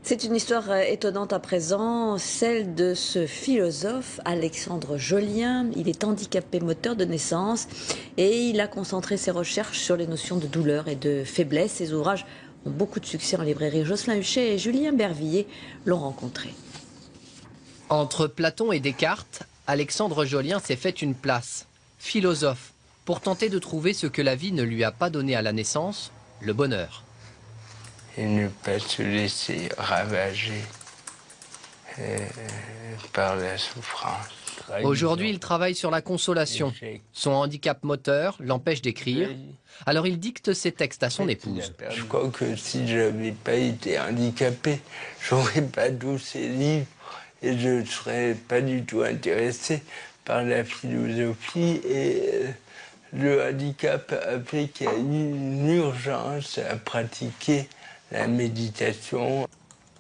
C'est une histoire étonnante à présent, celle de ce philosophe Alexandre Jolien. Il est handicapé moteur de naissance et il a concentré ses recherches sur les notions de douleur et de faiblesse. Ses ouvrages ont beaucoup de succès en librairie. Jocelyn Huchet et Julien Bervillier l'ont rencontré. Entre Platon et Descartes, Alexandre Jolien s'est fait une place, philosophe, pour tenter de trouver ce que la vie ne lui a pas donné à la naissance, le bonheur. Et ne pas se laisser ravager par la souffrance. Aujourd'hui, il travaille sur la consolation. Son handicap moteur l'empêche d'écrire, alors il dicte ses textes à son épouse. Je crois que si je n'avais pas été handicapé, j'aurais pas tous ces livres et je ne serais pas du tout intéressé par la philosophie. Et le handicap a fait qu'il y a une urgence à pratiquer la méditation.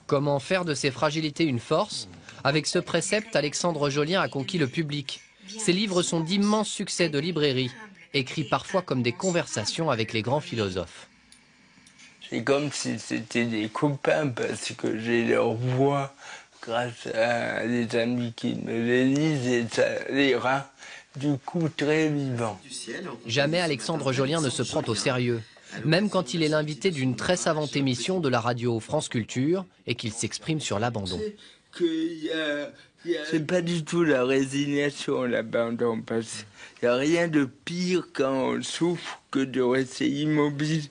Comment faire de ses fragilités une force? Avec ce précepte, Alexandre Jolien a conquis le public. Ses livres sont d'immenses succès de librairie, écrits parfois comme des conversations avec les grands philosophes. C'est comme si c'était des copains parce que j'ai leur voix grâce à des amis qui me les lisent et ça les rend du coup très vivants. Jamais Alexandre Jolien ne se prend au sérieux, même quand il est l'invité d'une très savante émission de la radio France Culture et qu'il s'exprime sur l'abandon. C'est pas du tout la résignation, l'abandon, parce qu'il n'y a rien de pire quand on souffre que de rester immobile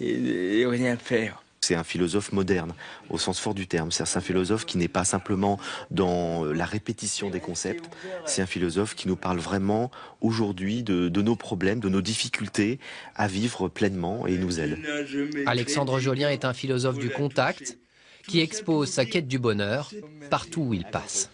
et rien faire. C'est un philosophe moderne, au sens fort du terme. C'est un philosophe qui n'est pas simplement dans la répétition des concepts. C'est un philosophe qui nous parle vraiment aujourd'hui de nos problèmes, de nos difficultés à vivre pleinement et il nous aide. Alexandre Jolien est un philosophe du contact qui expose sa quête du bonheur partout où il passe.